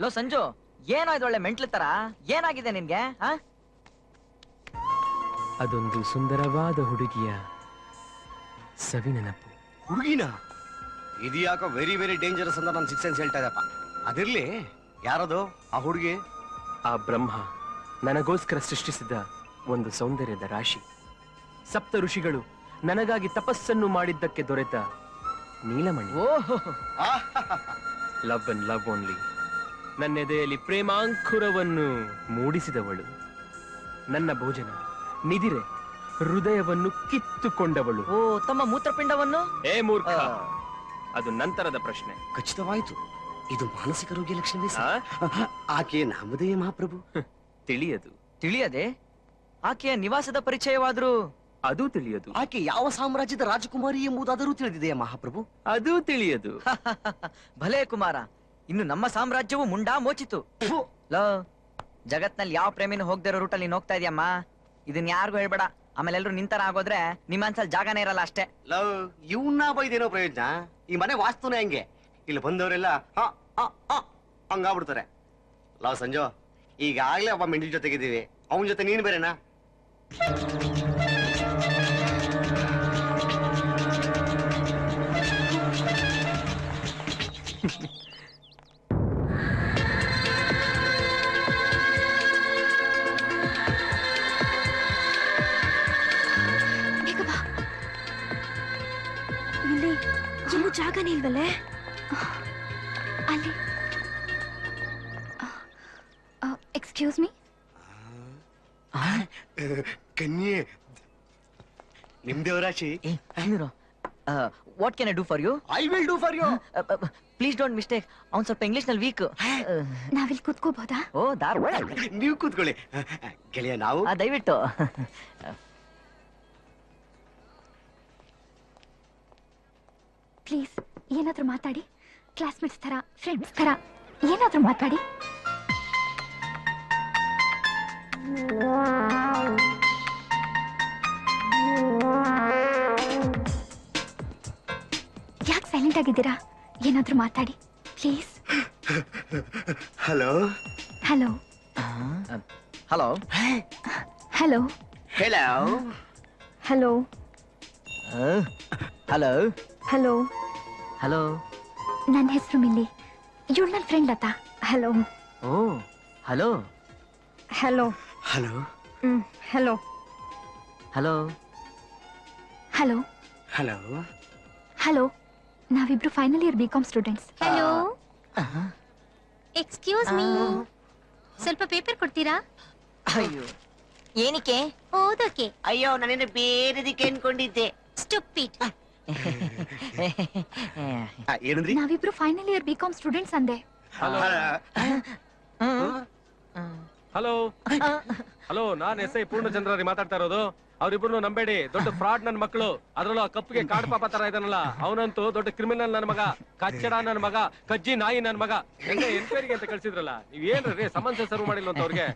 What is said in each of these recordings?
Low Sanju, ಏನೋ ಇದೊಳ್ಳೆ mental ತರ, ಏನಾಗಿದೆ ನಿನ್ಗೆ? ಅದೊಂದು ಸುಂದರವಾದ ಹುಡುಗಿಯ ಸವಿ ನೆನಪು. ಹುಡುಗಿನ? ಇದು ಯಾಕೋ ವೆರಿ ವೆರಿ ಡೇಂಜರಸ್ ಅಂತ ನಾನು 6 ಸೆನ್ಸ್ ಹೇಳ್ತಾ ಇದ್ದಪ್ಪ. ಅದಿರ್ಲಿ, ಯಾರದು ಆ ಹುಡುಗಿ? ಆ ಬ್ರಹ್ಮ ನನಗೋಸ್ಕರ ಸೃಷ್ಟಿಸಿದ ಒಂದು ಸೌಂದರ್ಯದ ರಾಶಿ. ಸಪ್ತ ಋಷಿಗಳು ನನಗಾಗಿ ತಪಸ್ಸನ್ನು ಮಾಡಿದ್ದಕ್ಕೆ ದೊರೆತ ನೀಲಮಣಿ. Love and love only. ನನ್ನೆದೆಯಲ್ಲಿ ಪ್ರೇಮಾಂಕುರವನ್ನು ಮೂಡಿಸಿದವಳು. ನನ್ನ ಭೋಜನ ನಿದಿರೆ ಹೃದಯವನ್ನು ಕಿತ್ತುಕೊಂಡವಳು. ಓ, ತಮ್ಮ ಮೂತ್ರಪಿಂಡವನ್ನು? ಏ ಮೂರ್ಖ, ಅದು ನಂತರದ ಪ್ರಶ್ನೆ. ಖಚಿತವಾಯಿತು, ಇದು ಮಾನಸಿಕ ರೋಗಿಯ ಲಕ್ಷಣವೇ. ಆಕೆ ನಾಮಧೇಯ ಮಹಾಪ್ರಭು. ತಿಳಿಯದು. ತಿಳಿಯದೆ? ಆಕೆಯ ನಿವಾಸದ ಪರಿಚಯವಾದ್ರೂ ಅದು ತಿಳಿಯದು. ಆಕೆ ಯಾವ ಸಾಮ್ರಾಜ್ಯದ ರಾಜಕುಮಾರಿ ಎಂಬುದಾದರೂ ತಿಳಿದಿದೆಯಾ ಮಹಾಪ್ರಭು? ಅದು ತಿಳಿಯದು. ಭಲೇ ಕುಮಾರ, ಇನ್ನು ನಮ್ಮ ಸಾಮ್ರಾಜ್ಯವು ಮುಂಡಾ ಮೋಚಿತು. ಲೋ, ಜಗತ್ನಲ್ಲಿ ಯಾವ ಪ್ರೇಮಿನೂ ಹೋಗ್ದಿರೋ ರೂಟಲ್ಲಿ ನೀನ್ ಹೋಗ್ತಾ ಇದೆಯಮ್ಮ. ಇದನ್ ಯಾರಿಗೂ ಹೇಳ್ಬೇಡ, ಆಮೇಲೆ ಎಲ್ರು ನಿಂತರ ಆಗೋದ್ರೆ ನಿಮ್ಮ ಅನ್ಸಲ್ ಜಾಗನೇ ಇರಲ್ಲ ಅಷ್ಟೇ. ಲವ್, ಇವನ್ನ ಬೈದೇನೋ ಪ್ರಯೋಜನ? ಈ ಮನೆ ವಾಸ್ತುನೇ ಹಂಗೆ. ಇಲ್ಲಿ ಬಂದವರೆಲ್ಲ ಹಂಗಾಗ್ಬಿಡ್ತಾರೆ. ಲವ್ ಸಂಜು, ಈಗಾಗ್ಲೇ ಒಬ್ಬ ಮೆಂಟಲ್ ಜೊತೆಗಿದ್ದೀವಿ, ಅವನ ಜೊತೆ ನೀನ್ ಬೇರೆನಾ? ಎಲ್ಲೂ ಜಾಗನೇ ಇಲ್ವಲ್ಲೇ? ಅಲ್ಲಿ ಎಕ್ಸ್ಕ್ಯೂಸ್ ಮೀ. ಕನ್ಯೆ, ನಿಮ್ದೇವರಾಶಿ. What can I do for you? I will do for you. Please don't mistake, ಅವ್ನು ಸ್ವಲ್ಪ ಇಂಗ್ಲಿಷ್ ನಲ್ಲಿ ವೀಕ್. ನಾವಿಲ್ಲಿ ಕೂತ್ಕೋಬಹುದಾ? ಓ, ನೀವು ಕೂತ್ಕೊಳ್ಳಿ ಗೆಳೆಯ. ನಾವು ದಯವಿಟ್ಟು. ಪ್ಲೀಸ್ ಏನಾದ್ರೂ ಮಾತಾಡಿ. ಕ್ಲಾಸ್ಮೇಟ್ಸ್ ತರ, ಫ್ರೆಂಡ್ಸ್ ತರ ಏನಾದ್ರೂ ಮಾತಾಡಿ. ಯಾಕೆ ಸೈಲೆಂಟ್ ಆಗಿದ್ದೀರಾ? ಏನಾದ್ರೂ ಮಾತಾಡಿ please. Hello hello hello hello hello hello hello hello hello. ನನ್ನ ಹೆಸರು ಮಿಲ್ಲಿ, ಇವಳು ನನ್ನ ಫ್ರೆಂಡ್ ಲತಾ. ಹಲೋ. ಓ, hello hello hello hello hello hello hello hello. ನಾವಿಬ್ರು final year BCom students. Hello, excuse me, ಸ್ವಲ್ಪ ಪೇಪರ್ ಕೊಡ್ತೀರಾ? ಅಯ್ಯೋ, ಏನಕ್ಕೆ? ಓದೋಕೆ. ಅಯ್ಯೋ, ನಾನೇನು ಬೇರೆದಕ್ಕೆ ಅನ್ಕೊಂಡಿದ್ದೆ. ಸ್ಟುಪಿಡ್. ಏನಂದ್ರಿ? ನಾವಿಬ್ರು ಫೈನಲ್ ಇಯರ್ ಬಿಕಾಂ ಸ್ಟೂಡೆಂಟ್ಸ್ ಅಂದೆ. ಹಲೋ ಹಲೋ ಹಲೋ, ನಾನ್ ಎಸ್ ಐ ಪೂರ್ಣಚಂದ್ರಿ ಮಾತಾಡ್ತಾ ಇರೋದು. ಅವ್ರಿಬ್ರು ನಂಬೇಡಿ, ದೊಡ್ಡ ಫ್ರಾಡ್ ನನ್ ಮಕ್ಕಳು. ಅದ್ರಲ್ಲೂ ಆ ಕಪ್ಪಿಗೆ ಕಾಡು ಪಾಪ ತರ ಇದಾನಲ್ಲ, ಅವನಂತೂ ದೊಡ್ಡ ಕ್ರಿಮಿನಲ್ ನನ್ ಮಗ, ಕಚ್ಚಡ ನನ್ ಮಗ, ಕಜ್ಜಿ ನಾಯಿ ನನ್ ಮಗ. ಎನ್ಕ್ವೈರಿಗೆ ಅಂತ ಕಳ್ಸಿದ್ರಲ್ಲ, ನೀವ್ ಏನ್ರಿ ಸಮನ್ಸೆ ಸರ್ವ್ ಮಾಡಿಲ್ಲ ಅಂತ ಅವ್ರಿಗೆ?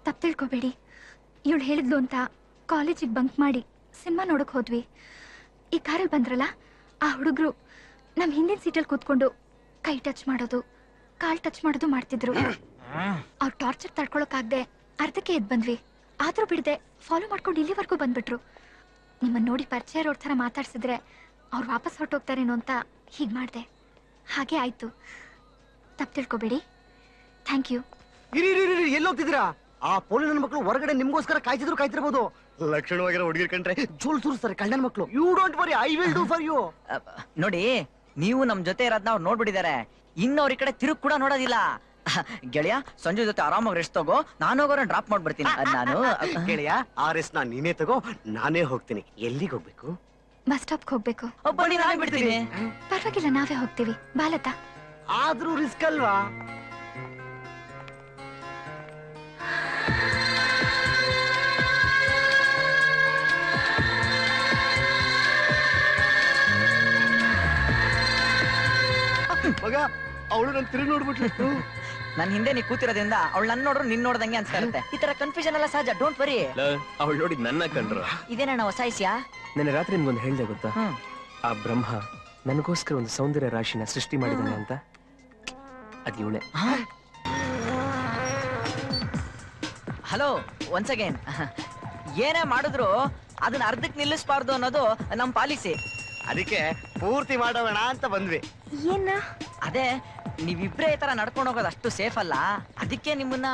ತಪ್ಪು ತಿಳ್ಕೊಬೇಡಿ, ಇವಳು ಹೇಳಿದ್ಲು ಅಂತ ಕಾಲೇಜಿಗೆ ಬಂಕ್ ಮಾಡಿ ಸಿನಿಮಾ ನೋಡಕ್ ಹೋದ್ವಿ. ಈ ಕಾರಲ್ಲಿ ಬಂದ್ರಲ್ಲ ಆ ಹುಡುಗರು ನಮ್ ಹಿಂದಿನ ಸೀಟಲ್ಲಿ ಕೂತ್ಕೊಂಡು ಕೈ ಟಚ್ ಮಾಡೋದು, ಕಾಲ್ ಟಚ್ ಮಾಡೋದು ಮಾಡ್ತಿದ್ರು. ಅವ್ರ ಟಾರ್ಚರ್ ತಡ್ಕೊಳಕ್ಕಾಗ್ದೆ ಅರ್ಧಕ್ಕೆ ಎದ್ದು ಬಂದ್ವಿ. ಆದ್ರೂ ಬಿಡದೆ ಫಾಲೋ ಮಾಡ್ಕೊಂಡು ಇಲ್ಲಿವರೆಗೂ ಬಂದ್ಬಿಟ್ರು. ನಿಮ್ಮನ್ನ ನೋಡಿ ಪರಿಚಯ ಇರೋರ್ ಥರ ಮಾತಾಡ್ಸಿದ್ರೆ ಅವ್ರು ವಾಪಸ್ ಹೊರಟೋಗ್ತಾರೇನೋ ಅಂತ ಹೀಗೆ ಮಾಡಿದೆ. ಹಾಗೆ ಆಯ್ತು, ತಪ್ಪು ತಿಳ್ಕೊಬೇಡಿ. Thank you. ಎಲ್ಲೋಗ್ತಿದ್ದೀರಾ? ಆ ಪೋಲಿ ನನ್ನ ಮಕ್ಕಳು ಹೊರಗಡೆ ನಿಮ್ಗೋಸ್ಕರ ಕಾಯ್ತಿರ್ಬೋದು. ಲಕ್ಷಣವಾಗಿರೋ ಹುಡುಗಿರ್ ಕಂಡ್ರೆ ಜೋಲ್ ಸುರಿಸ್ತಾರೆ ಕಳ್ಳನ ಮಕ್ಕಳು. You don't worry, I will do for you. ನೋಡಿ, ನೀವು ನಮ್ ಜೊತೆ ಇರೋದ್ನ ಅವ್ರು ನೋಡ್ಬಿಟ್ಟಿದ್ದಾರೆ. ಇನ್ನವ್ರ ಈ ಕಡೆ ತಿರುಗ್ ಕೂಡ ನೋಡೋದಿಲ್ಲ. ಗೆಳೆಯ, ಸಂಜು ಜೊತೆ ಆರಾಮಾಗಿ ರೆಸ್ಟ್ ತಗೋ, ನಾನು ಹೋಗೋರ ಡ್ರಾಪ್ ಮಾಡ್ಬಿಡ್ತೀನಿ. ನಾನು ಗೆಳೆಯ, ಆ ರೆಸ್ಟ್ ನೀನೇ ತಗೋ, ನಾನೇ ಹೋಗ್ತೀನಿ. ಎಲ್ಲಿಗೆ ಹೋಗ್ಬೇಕು? ಬಸ್ ಸ್ಟಾಪ್ಗೆ ಹೋಗ್ಬೇಕು. ಬನ್ನಿ, ನಾನೇ ಬಿಡ್ತೀನಿ. ಪರವಾಗಿಲ್ಲ, ನಾವೇ ಹೋಗ್ತೀವಿ. ಬಾಲತಾ. ಆದ್ರೂ ರಿಸ್ಕ್ ಅಲ್ವಾ? ಅವಳು ನನ್ ತಿರುಗಿ ನೋಡ್ಬಿಟ್ಲು. ನನ್ ಹಿಂದೆ ನೀ ಕೂತಿರೋದ್ರಿಂದ ಅವಳು ನನ್ ನೋಡ್ರು ನಿನ್ ನೋಡ್ದಂಗೆ ಅನ್ಸ್ತಾ ಇರುತ್ತೆ. ಈ ತರ ಕನ್ಫ್ಯೂಷನ್ ಎಲ್ಲ ಸಹಜ, ಡೋಂಟ್ ವರಿ. ಅವಳು ನೋಡಿ ನನ್ನ ಕಂಡ್ರು. ಇದೇನಣ್ಣ ಹೊಸ ಇಸ್ಯಾ? ನನ್ನ ರಾತ್ರಿ ನಿಮ್ಗೊಂದು ಹೇಳ್ದೆ ಗೊತ್ತಾ, ಹ್ಮ್. ಆ ಬ್ರಹ್ಮ ನನಗೋಸ್ಕರ ಒಂದು ಸೌಂದರ್ಯ ರಾಶಿನ ಸೃಷ್ಟಿ ಮಾಡಿದಾನೆ ಅಂತ. ಅದ್ ಇವಳೆ. Hello, once again. ಏನೇ ಮಾಡಿದ್ರು ಅದನ್ನ ಅರ್ಧಕ್ ನಿಲ್ಲಿಸಬಾರ್ದು ಅನ್ನೋದು ನಮ್ ಪಾಲಿಸಿ. ಅದಕ್ಕೆ ಪೂರ್ತಿ ಮಾಡೋಣ ಅಂತ ಬಂದ್ವಿ. ಏನ? ಅದೇ ನೀವಿಬ್ರೇ ಈ ತರ ನಡ್ಕೊಂಡು ಹೋಗೋದು ಅಷ್ಟು ಸೇಫ್ ಅಲ್ಲ, ಅದಕ್ಕೆ ನಿಮ್ಮನ್ನ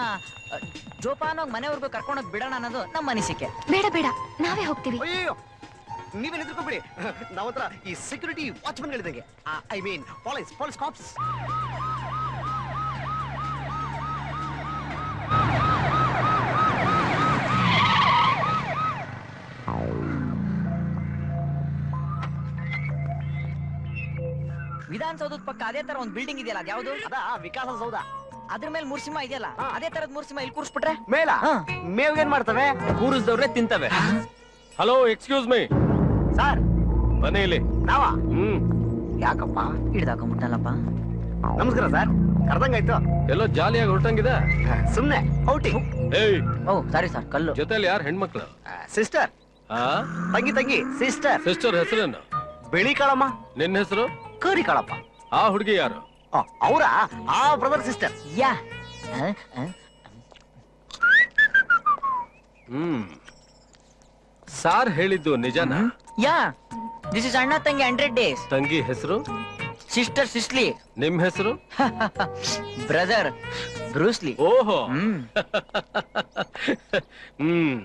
ಜೋಪಾನವಾಗಿ ಮನೆವರೆಗೂ ಕರ್ಕೊಂಡೋಗಿ ಬಿಡೋಣ ಅನ್ನೋದು ನಮ್ಮ ಅನಿಸಿಕೆ. ಬೇಡ ಬೇಡ, ನಾವೇ ಹೋಗ್ತೀವಿ. ಅಯ್ಯೋ, ನೀವೇನ್ ಹೆದರ್ಕೊಂಬಿಡಿ. ನಾವ್ ಹತ್ರ ಈ ಸೆಕ್ಯೂರಿಟಿ ವಾಚ್ಮನ್ ಗಳಿದಂಗೆ, ಐ ಮೀನ್ ಪೊಲೀಸ್ ಕಾಪ್ಸ್. ವಿಧಾನಸೌಧದ ಪಕ್ಕ ಅದೇ ತರ ಒಂದು ಬಿಲ್ಡಿಂಗ್ ಇದೆಯಲ್ಲ, ಅದ್ಯಾವುದು? ಅದ ವಿಕಾಸಸೌಧ. ಅದ್ರ ಮೇಲೆ ಮೂರ್ಸಿಂಹ ಇದೆಯಲ್ಲ, ಅದೇ ತರದ್ ಮೂರ್ಸಿಂಹ ಇಲ್ಲಿ ಕೂರಿಸ್ಬಿಟ್ರೆ ಮೇಲ ಮೇವ್ಗೇನ್ ಮಾಡ್ತವೆ? ಕೂರಿಸ್ದವ್ರೆ ತಿಂತವೆ. Hello, excuse me. ಸರ್ ಬನ್ನಿ ಇಲ್ಲಿ. ನಾವ? ಯಾಕಪ್ಪ? ಹಿಡ್ದಾಕೊಂಬಿಟ್ನಲ್ಲಪ್ಪ. ನಮಸ್ಕಾರ ಸರ್, ಕರ್ದಂಗಾಯ್ತು. ಎಲ್ಲೋ ಜಾಲಿಯಾಗಿ ಹೊರಟಂಗಿದೆ. ಸುಮ್ನೆ ಔಟಿಂಗ್. ಏಯ್, ಓ ಸಾರಿ ಸರ್, ಕಲ್ಲು. ಜೊತೆಲಿ ಯಾರು ಹೆಣ್ಮಕ್ಳು? ಸಿಸ್ಟರ್. ತಂಗಿ ಸಿಸ್ಟರ್. ಸಿಸ್ಟರ್ ಹೆಸರೇನು? ಬಿಳಿ ಕಾಳಮ್ಮ. ನಿನ್ನ ಹೆಸರು? ಕರಿ ಕಾಳಪ್ಪ. ಆ ಹುಡುಗಿ ಯಾರು? ಅವರ ಆ ಬ್ರದರ್ ಸಿಸ್ಟರ್. ಯಾ. ಸಾರ್ ಹೇಳಿದ್ದು ನಿಜನಾ? ಯಾ, ದಿಸ್ ಇಸ್ ಅಣ್ಣ ತಂಗಿ 100 days. ತಂಗಿ ಹೆಸರು? ಸಿಸ್ಟರ್ ಸಿಸ್ಲಿ. ನಿಮ್ ಹೆಸರು? Brother Bruce Lee. ಓಹೋ. ಹ್ಮ್.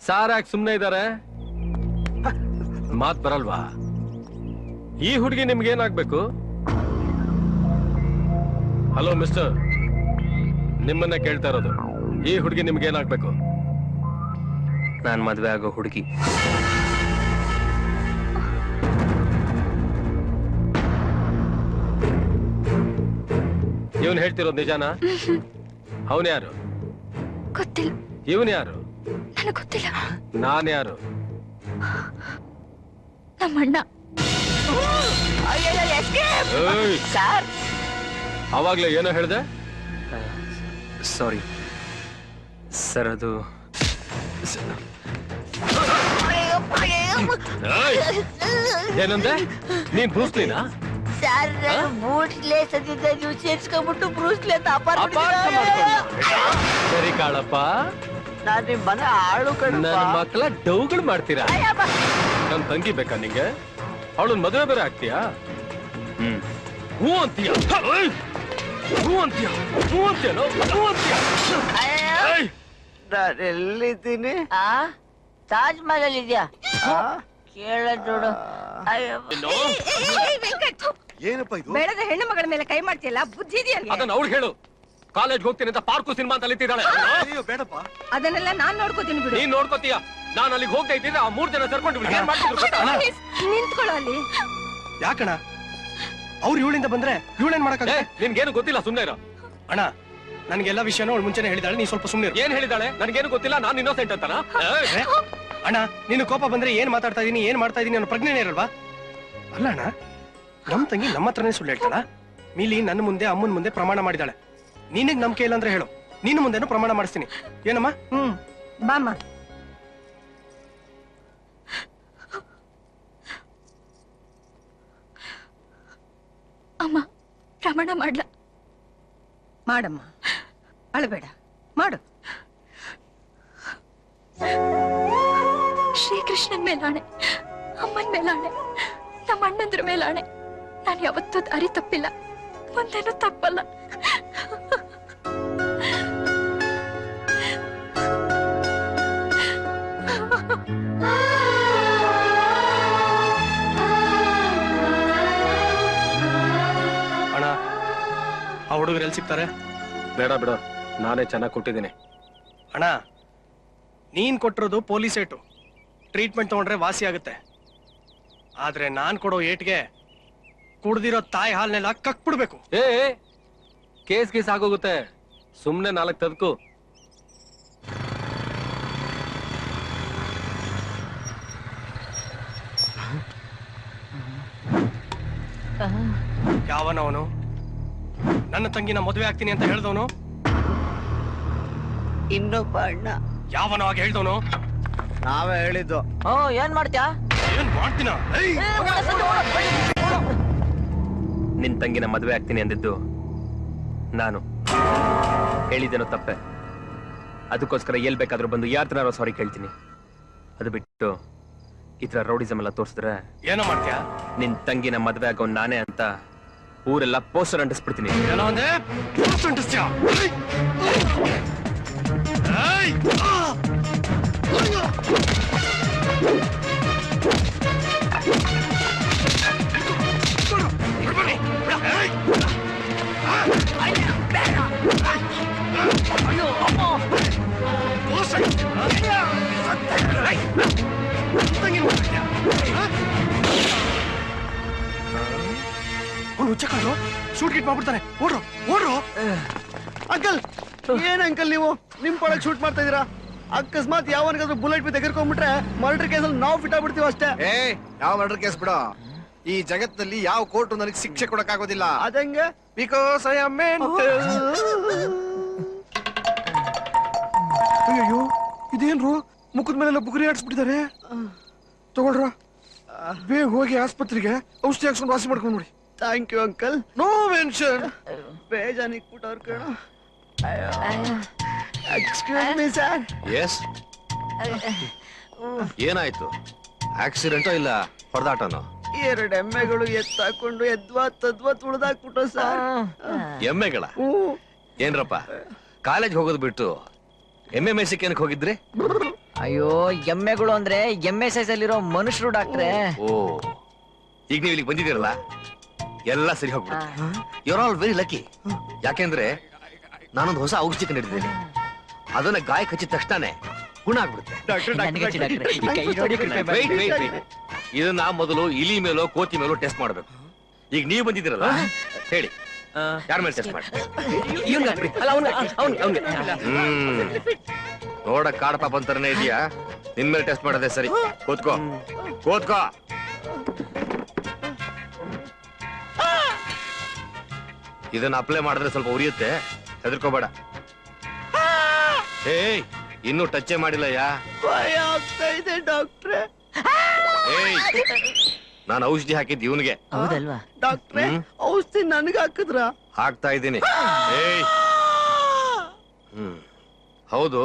ಸಾರ್ ಯಾಕೆ ಸುಮ್ನೆ ಇದಾರೆ? ಮಾತ್ ಬರಲ್ವಾ? ಈ ಹುಡುಗಿ ನಿಮ್ಗೇನಾಗ್ಬೇಕು? ಹಲೋ ಮಿಸ್ಟರ್, ನಿಮ್ಮನ್ನ ಕೇಳ್ತಾ ಇರೋದು. ಈ ಹುಡುಗಿ ನಿಮ್ಗೇನಾಗ್ಬೇಕು? ನಾನ್ ಮದ್ವೆ ಆಗೋ ಹುಡುಗಿ. ಇವನ್ ಹೇಳ್ತಿರೋದು ನಿಜಾನಾ? ಅವನ್ ಯಾರು? ಗೊತ್ತಿಲ್ಲ. ಇವನ್ ಯಾರು? ನನಗೆ ಗೊತ್ತಿಲ್ಲ. ನಾನ್ ಯಾರು? ನಮ್ಮಣ್ಣ. ಏಯ್, ಸರ್, ಅವಾಗ್ಲೇ ಏನೋ ಹೇಳ್ದೆ? ಸಾರಿ ಸರ್, ಅದು ಏಯ್, ಏನಂದೆ? ನೀನ್ ಬ್ರೂಸ್ಲಿನಾ? ಸರ್ ಬೂಟ್ಲೆ ಸದ್ಯದ ನೀವು ಸೇರ್ಸ್ಕೊಂಡ್ಬಿಟ್ಟು ಬ್ರೂಸ್ಲೆ ಅಂತ ಅಪಾರ್ಥ ಸರಿ ಕಾಳಪ್ಪ, ನಾನು ನಿಮ್ ಮನೆ ಆಳು ನನ್ನ ಮಕ್ಕಳ ಡೌಗಳು ಮಾಡ್ತೀರಾ? ನನ್ ತಂಗಿ ಬೇಕಾ ನಿಂಗೆ? ಅವಳನ್ ಮದುವೆ ಬೇರೆ ಆಗ್ತೀಯಾ? ಹೂ ಅಂತೀಯ? ಹೂ ಅಂತೀಯ? ಹೂ ಅಂತೀಯನೋ? ಹೂ ಅಂತೀಯ? ನಾನು ಎಲ್ಲಿದ್ದೀನಿ? ತಾಜ್ ಮಹಲ್ ಇದೆಯಾ ಕೇಳ ನೋಡು. ಏನಪ್ಪ ಇದು? ಬೆಳೆದ ಹೆಣ್ಣು ಮಗಳ ಮೇಲೆ ಕೈ ಮಾಡ್ತಿಲ್ಲ, ಬುದ್ಧಿ ಇದೆಯಲ್ಲ? ಅದನ್ನ ಅವ್ಳು ಹೇಳು. ಕಾಲೇಜ್ ಹೋಗ್ತೀನಿ ಅಂತ ಪಾರ್ಕು ಸಿನಿಮಾ ಅಂತ ಅಲಿತಿದ್ದಾಳೆ. ಅಯ್ಯೋ ಬೇಡಪ್ಪ. ಅದನ್ನೆಲ್ಲ ನಾನ್ ನೋಡ್ಕೋತೀನಿ ಬಿಡು. ನೀನ್ ನೋಡ್ಕೋತೀಯ, ನಾನು ಅಲ್ಲಿಗೆ ಹೋಗ್ತಾ ಇದ್ದೀನಿ. ಆ 3 ಜನ ಸೇರ್ಕೊಂಡು ಏನ್ ಮಾಡ್ತಿದ್ರು ಗೊತ್ತಾ? ನಿಂತ್ಕೊಳ್ಳೋ ಅಲ್ಲಿ. ಯಾಕಣ್ಣ ಅವ್ರು ಇವಳಿಂದ ಬಂದ್ರೆ ಇವಳೇನ್ ಮಾಡಕ್ಕಾಗ? ನಿನ್ಗೇನು ಗೊತ್ತಿಲ್ಲ, ಸುಮ್ನೆ ಇರೋ. ಅಣ್ಣ ನನ್ಗೆಲ್ಲ ವಿಷಯನೂ ಅವಳು ಮುಂಚೆನೆ ಹೇಳಿದಾಳೆ, ನೀ ಸ್ವಲ್ಪ ಸುಮ್ನೆ ಇರು. ಏನ್ ಹೇಳಿದಾಳೆ? ನನ್ಗೇನು ಗೊತ್ತಿಲ್ಲ, ನಾನು ಇನ್ನೋಸೆಂಟ್ ಅಂತನಾ? ಅಣ್ಣ ನೀನು ಕೋಪ ಬಂದ್ರೆ ಏನ್ ಮಾತಾಡ್ತಾ ಇದೀನಿ, ಏನ್ ಮಾಡ್ತಾ ಇದೀನಿ ಅನ್ನೋ ಪ್ರಜ್ಞೆನೇ ಇರಲ್ವಾ? ಅಲ್ಲ ಅಣ್ಣ, ನಮ್ ತಂಗಿ ನಮ್ಮ ಹತ್ರನೇ ಸುಳ್ಳು ಹೇಳ್ತಾಳ. ಮೀಲಿ ನನ್ನ ಮುಂದೆ ಅಮ್ಮನ ಮುಂದೆ ಪ್ರಮಾಣ ಮಾಡಿದಾಳೆ. ನಿನಗ್ ನಂಬಿಕೆ ಇಲ್ಲ ಅಂದ್ರೆ ಹೇಳು, ನೀನು ಮುಂದೆನೂ ಪ್ರಮಾಣ ಮಾಡಿಸ್ತೀನಿ. ಏನಮ್ಮ? ಬಾಮ್ಮ. ಅಮ್ಮ, ಪ್ರಮಾಣ ಮಾಡ್ಲ? ಮಾಡಮ್ಮ, ಅಳಬೇಡ, ಮಾಡು. ಶ್ರೀಕೃಷ್ಣನ್ ಮೇಲಾಣೆ, ಅಮ್ಮನ್ ಮೇಲಾಣೆ, ನಮ್ಮ ಅಣ್ಣಂದ್ರ ಮೇಲಾಣೆ, ನಾನು ಯಾವತ್ತೂ ದಾರಿ ತಪ್ಪಿಲ್ಲ, ಮುಂದೇನು ತಪ್ಪಲ್ಲ. ಅಣ್ಣ ಆ ಹುಡುಗರು ಎಲ್ಲಿ ಸಿಗ್ತಾರೆ? ಬೇಡ ಬಿಡು, ನಾನೇ ಚೆನ್ನಾಗಿ ಕೊಟ್ಟಿದ್ದೀನಿ. ಅಣ್ಣ ನೀನ್ ಕೊಟ್ಟಿರೋದು ಪೊಲೀಸ್ ಏಟು, ಟ್ರೀಟ್ಮೆಂಟ್ ತಗೊಂಡ್ರೆ ವಾಸಿ ಆಗುತ್ತೆ. ಆದ್ರೆ ನಾನ್ ಕೊಡೋ ಏಟ್ಗೆ ಕುಡ್ದಿರೋ ತಾಯಿ ಹಾಲ್ನೆಲ್ಲ ಕಕ್ಬಿಡ್ಬೇಕು. ಕೇಸ್ ಆಗೋಗುತ್ತೆ, ಸುಮ್ನೆ 4 ತದ್ಕು. ಯಾವನವನು? ನನ್ನ ತಂಗಿನ ಮದುವೆ ಆಗ್ತೀನಿ ಅಂತ ಹೇಳ್ದವನು? ಇನ್ನೊಬ್ಬ ಅಣ್ಣ. ಯಾವನೋ ಆಗ ಹೇಳ್ದವನು? ನಾವೇ ಹೇಳಿದ್ದು. ಏನ್ ಮಾಡ್ತ್ಯಾ? ಏನ್ ಮಾಡ್ತೀನ? ನಿನ್ ತಂಗಿನ ಮದುವೆ ಆಗ್ತೀನಿ ಅಂದಿದ್ದು ನಾನು. ಹೇಳಿದ್ದೇನೋ ತಪ್ಪೆ. ಅದಕ್ಕೋಸ್ಕರ ಎಲ್ ಬೇಕಾದ್ರೂ ಬಂದು ಯಾರತ್ರನಾರೋ ಸಾರಿ ಕೇಳ್ತೀನಿ. ಅದು ಬಿಟ್ಟು ಈ ತರ ರೌಡಿಸಮ್ ಎಲ್ಲ ತೋರಿಸಿದ್ರೆ ಏನೋ ಮಾಡ್ತೀಯ? ನಿನ್ ತಂಗಿನ ಮದುವೆ ಆಗೋ ನಾನೇ ಅಂತ ಊರೆಲ್ಲ ಪೋಸ್ಟರ್ ಅಂಟಿಸ್ಬಿಡ್ತೀನಿ. ಏನೋ ಅಂದೆ? ಪೋಸ್ಟ್ ಅಂಟಿಸ್ತೀಯ? ಅವ್ನು ಹುಚ್ಚ ಕಾಣು, ಶೂಟ್ ಗಿಟ್ ಮಾಡ್ಬಿಡ್ತಾನೆ. ಓಡ್ರು ಓಡ್ರು. ಅಂಕಲ್, ಏನ್ ಅಂಕಲ್ ನೀವು ನಿಮ್ ಪೊಳಗ್ ಶೂಟ್ ಮಾಡ್ತಾ ಇದೀರಾ? ಅಕಸ್ಮಾತ್ ಯಾವನಿಗಾದ್ರೂ ಬುಲೆಟ್ ಬಿ ತೆಗೆರ್ಕೊಂಡ್ಬಿಟ್ರೆ ಮರ್ಡರ್ ಕೇಸಲ್ಲಿ ನಾವು ಫಿಟ್ ಆಗ್ಬಿಡ್ತೀವಿ ಅಷ್ಟೇ. ಯಾವ ಮರ್ಡರ್ ಕೇಸ್ ಬಿಡೋ, ಈ ಜಗತ್ತಲ್ಲಿ ಯಾವ ಕೋರ್ಟ್ ನನಗೆ ಶಿಕ್ಷೆ ಕೊಡಕ್ ಆಗೋದಿಲ್ಲ. ಅದಂಗೆ ಬಿಕಾಸ್ ಐ ಆಮ್ ಅಯ್ಯೋ, ಇದೇನ್ರು ಮುಖದ ಮೇಲೆಲ್ಲ ಬುಗುರಿ ಆಡ್ಸ್ಬಿಟ್ಟಿದ್ದಾರೆ. ತಗೊಳ್ರ, ಬೇಗ ಹೋಗಿ ಆಸ್ಪತ್ರೆಗೆ ಔಷಧಿ ಹಾಕ್ಸ್ಕೊಂಡು ವಾಸಿ ಮಾಡ್ಕೊಂಡ್ ನೋಡಿ. Thank you uncle. No mention. ಬೇಜಾನಿಗೆ ಬಿಟ್ಟವ್ರ ಕಣ. Excuse me sir. ಎಸ್, ಏನಾಯ್ತು? ಆಕ್ಸಿಡೆಂಟೋ ಇಲ್ಲ ಹೊಡೆದಾಟನೋ? 2 ಎಮ್ಮೆಗಳು ಎತ್ತಾಕೊಂಡು ಎದ್ವಾ ತದ್ವಾ ತುಳಿದಾಕ್ಬಿಟ್ಟು ಸರ್. ಎಮ್ಮೆಗಳ? ಏನ್ರಪ್ಪ, ಕಾಲೇಜ್ ಹೋಗೋದು ಬಿಟ್ಟು ಎಮ್ಮೆ ಮೇಸಿಕ್ ಏನಕ್ಕೆ ಹೋಗಿದ್ರಿ? ಅಯ್ಯೋ, ಎಮ್ಮೆಗಳು ಅಂದ್ರೆ ಎಮ್ಮೆ ಸೈಜ್ ಅಲ್ಲಿರೋ ಮನುಷ್ಯರು ಡಾಕ್ಟ್ರೆ. ಓ, ಈಗ ನೀವು ಇಲ್ಲಿಗೆ ಬಂದಿದ್ದೀರಲ್ಲ, ಎಲ್ಲ ಸರಿ ಹೋಗ್ಬಿಡುತ್ತೆ. You are all very lucky. ಯಾಕೆಂದ್ರೆ ನಾನೊಂದು ಹೊಸ ಔಷಧಿ ಕಂಡಿದ್ದೀನಿ. ಅದನ್ನ ಗಾಯ ಕಚ್ಚಿದ ತಕ್ಷಣನೇ ಗುಣ ಆಗ್ಬಿಡುತ್ತೆ. Wait, wait, wait. ಇದನ್ನ ಮೊದಲು ಇಲಿ ಮೇಲೋ ಕೋತಿ ಮೇಲೋ ಟೆಸ್ಟ್ ಮಾಡ್ಬೇಕು. ಈಗ ನೀವು ಬಂದಿದ್ದೀರಲ್ಲ, ಹೇಳಿ ಯಾರ ಮೇಲೆ ಟೆಸ್ಟ್ ಮಾಡಿ? ನೋಡ ಕಾಡ್ ಪಾಪ ಅಂತಾರನೇ ಇದೆಯಾ? ನಿನ್ ಮೇಲೆ ಟೆಸ್ಟ್ ಮಾಡೋದೇ ಸರಿ. ಕೂತ್ಕೋ ಕೂತ್ಕೋ. ಇದನ್ನ ಅಪ್ಲೈ ಮಾಡಿದ್ರೆ ಸ್ವಲ್ಪ ಉರಿಯುತ್ತೆ, ಹೆದರ್ಕೋಬೇಡ. ಏಯ್, ಇನ್ನೂ ಟಚ್ಚೇ ಮಾಡಿಲ್ಲ. ಭಯ ಆಗ್ತಾ ಇದೆ ಡಾಕ್ಟ್ರೆ. ಏಯ್, ನಾನು ಔಷಧಿ ಹಾಕಿದ್ದು ಇವನಿಗೆ. ಹೌದಲ್ವಾ ಡಾಕ್ಟ್ರೆ? ಔಷಧಿ ನನ್ಗೆ ಹಾಕಿದ್ರ? ಹಾಕ್ತಾ ಇದ್ದೀನಿ. ಏಯ್, ಹೌದು,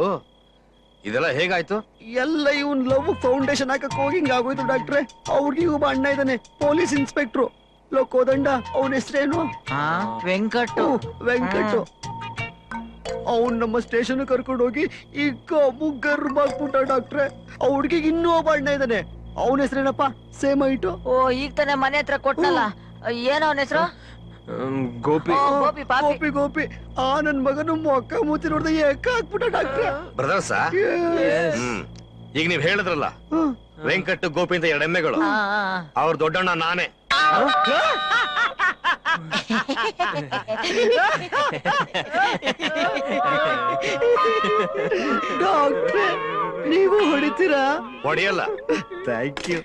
ಇದೆಲ್ಲ ಹೇಗಾಯ್ತು? ಎಲ್ಲ ಇವನ್ ಲವ್ ಫೌಂಡೇಶನ್ ಹಾಕಕ್ ಹೋಗಿ ಹಿಂಗ್ ಆಗೋಯ್ತು ಡಾಕ್ಟ್ರೆ. ಅವ್ರಿಗೆ ಒಬ್ಬ ಅಣ್ಣ ಇದ್ದಾನೆ, ಪೊಲೀಸ್ ಇನ್ಸ್ಪೆಕ್ಟ್ರು. ಕೋದಂಡ, ಅವನ ಹೆಸರೇನು? ವೆಂಕಟ್. ವೆಂಕಟ್. ಅವ್ನ್ ನಮ್ಮ ಸ್ಟೇಷನ್ ಕರ್ಕೊಂಡು ಹೋಗಿ ಈಗ ಮುಗ್ಗರ್ ಮಾಡ್ಬಿಟ್ಟ ಡಾಕ್ಟ್ರೆ. ಆ ಹುಡ್ಗಿಗೆ ಇನ್ನೂ ಒಬ್ಬ ಅಣ್ಣ ಇದ್ದಾನೆ, ಅವನ ಹೆಸರೇನಪ್ಪ? ಸೇಮ್ ಐಟು. ಓ, ಈಗ ತಾನೆ ಮನೆ ಹತ್ರ ಕೊಟ್ನಲ್ಲ, ಏನೋ ಅವನ ಹೆಸರು? ಗೋಪಿ. ಗೋಪಿ ಪಾಪಿ. ಗೋಪಿ ಗೋಪಿ. ಆ ನನ್ ಮಗನು ಮೊಕ್ಕ ಮೂತಿ ನೋಡ್ದ ಏಕ ಹಾಕ್ಬಿಟ್ಟ ಡಾಕ್ಟ್ರೆ. ಬ್ರದರ್ಸಾ? ಈಗ ನೀವ್ ಹೇಳಿದ್ರಲ್ಲ, ವೆಂಕಟ್ ಗೋಪಿ ಅಂತ 2 ಎಮ್ಮೆಗಳು. ಅವ್ರ ದೊಡ್ಡಣ್ಣ ನಾನೇ. ಡಾಕ್ಟ್ರೆ, ನೀವು ಹೊಡಿತೀರಾ? ಹೊಡೆಯಲ್ಲ. Thank you.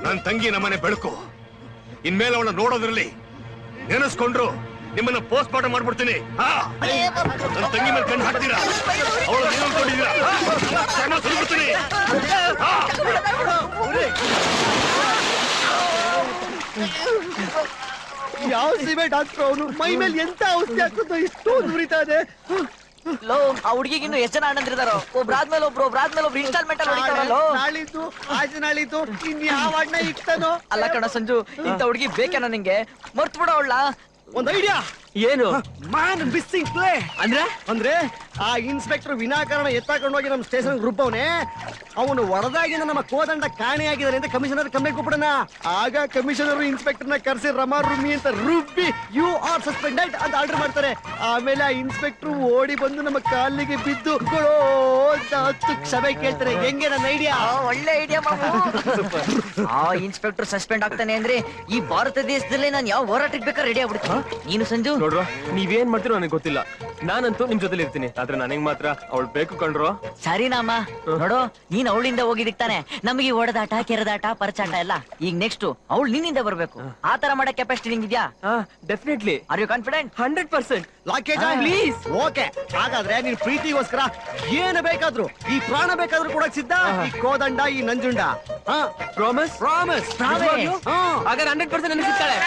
ನನ್ ತಂಗಿ ನಮ್ಮನೆ ಬೆಳಕು. ಇನ್ಮೇಲೆ ಅವಳ ನೋಡೋದ್ರಲ್ಲಿ ನೆನೆಸ್ಕೊಂಡ್ರು ನಿಮ್ಮನ್ನ ಪೋಸ್ಟ್ ಮಾರ್ಟಮ್ ಮಾಡ್ಬಿಡ್ತೀನಿ. ನನ್ ತಂಗಿ ಮೇಲೆ ಕಣ್ಣು ಹಾಕ್ತೀರಾ? ಅವಳು ನೀವು ಅನ್ಕೊಂಡಿದ್ದೀರಾ? ಸುರಿಬಿಡ್ತೀನಿ. ಯಾವ ಸೀಮೆ ಡಾಕ್ಟರ್ ಅವನು? ಮೈ ಮೇಲೆ ಎಂತ ಔಷಧಿ ಹಾಕೋದು ಇಷ್ಟೊಂದು ಉರಿತಾ ಇದೆ? ಲೋ, ಆ ಹುಡುಗಿಗಿನ್ನು ಎಷ್ಟು ಜನ ಅಣ್ಣಂದಿರ್ತಾರೋ? ಒಬ್ರಾದ್ಮೇಲೆ ಒಬ್ರು ಇನ್ಸ್ಟಾಲ್ಮೆಂಟ್ ಅಲ್ಲಿ ಹೊಡಿತಾರಲ್ಲೋ. ನಾಳಿದ್ದು ಆಚೆ ನಾಳಿದ್ದು ಇನ್ ಯಾವ ಅಣ್ಣ ಇಕ್ತಾನೋ? ಅಲ್ಲ ಕಣ ಸಂಜು, ಇಂಥ ಹುಡುಗಿ ಬೇಕೇನೋ ನಿಂಗೆ? ಮರ್ತು ಬಿಡ ಅವಳ. ಒಂದ್ ಐಡಿಯಾ. ಏನು? Man missing play. ಅಂದ್ರೆ ಆ ಇನ್ಸ್ಪೆಕ್ಟರ್ ವಿನಾಕಾರಣ ಎತ್ತಾಕೊಂಡು ಹೋಗಿ ನಮ್ಮ ಸ್ಟೇಷನ್ ಗ್ರೂಪ್ ಅವನೇ ಅವನು ಹೊರದಾಗಿಂದ ನಮ್ಮ ಕೋದಂಡ ಕಾಣೆಯಾಗಿದ್ದಾನೆ ಅಂತ ಕಮಿಷನರ್ ಕಂಪ್ಲೇಂಟ್ ಕೊಟ್ಬಿಡೋಣ. ಆಗ ಕಮಿಷನರ್ ಇನ್ಸ್ಪೆಕ್ಟರ್ ನ ಕರೆಸಿ ರಮಾ ರುಮಿ ಅಂತ ರುಬ್ಬಿ ಯು ಸಸ್ಪೆಂಡೆಡ್ ಅಂತ ಆರ್ಡರ್ ಮಾಡ್ತಾರೆ. ಆಮೇಲೆ ಆ ಇನ್ಸ್ಪೆಕ್ಟರ್ ಓಡಿ ಬಂದು ನಮ್ಮ ಕಾಲಿಗೆ ಬಿದ್ದು ಗೊಳೋ ಅಂತ 10 ಕ್ಷಮೆ ಕೇಳ್ತಾರೆ. ಹೆಂಗೆ ನನ್ನ ಐಡಿಯಾ? ಒಳ್ಳೆ ಐಡಿಯಾ ಮಾಮು. ಆ ಇನ್ಸ್ಪೆಕ್ಟರ್ ಸಸ್ಪೆಂಡ್ ಆಗ್ತಾನೆ ಅಂದ್ರೆ ಈ ಭಾರತ ದೇಶದಲ್ಲೇ ನಾನು ಯಾವ ಹೋರಾಟಕ್ಕೆ ಬೇಕಾದ್ರೆ ರೆಡಿ ಆಗ್ಬಿಡ್ತೀನಿ. ನೀನು ಸಂಜು ನೋಡ್ರೋ ನೀವೇನ್ ಮಾಡ್ತೀರೋ ನನಗೆ ಗೊತ್ತಿಲ್ಲ. ನಾನಂತೂ ನಿಮ್ ಜೊತೆಲಿ ಇರ್ತೀನಿ. ಆದ್ರೆ ನನಗ್ ಮಾತ್ರ ಅವಳು ಬೇಕು ಕಣ್ರೋ. ಸರಿನಾಮ. ನೋಡು ನೀನ್ ಅವಳಿಂದ ಹೋಗಿದ್ದಕ್ ತಾನೆ ನಮಗೆ ಹೊಡೆದಾಟ ಕೆರೆದಾಟ ಪರಚಾಟ ಎಲ್ಲ. ಈಗ ನೆಕ್ಸ್ಟ್ ಅವಳು ನಿನ್ನಿಂದ ಬರ್ಬೇಕು. ಆ ತರ ಮಾಡೋ ಕೆಪಾಸಿಟಿ ನಿಂಗಿದ್ಯಾ? Definitely. Are you confident? 100%. Luggage please. Okay, ಹಾಗಾದ್ರೆ ನೀನ್ ಪ್ರೀತಿಗೋಸ್ಕರ ಏನು ಬೇಕಾದ್ರೂ, ಈ ಪ್ರಾಣ ಬೇಕಾದ್ರೂ ಕೊಡಕ್ ಸಿದ್ಧ. ಈ ಕೋದಂಡ, ಈ ನಂಜುಂಡ. ಪ್ರಾಮಿಸ್. ಪ್ರಾಮಿಸ್. ಹಾಗಾದ್ರೆ 100% ನನಗೆ ಸಿಗ್ತಾಳೆ.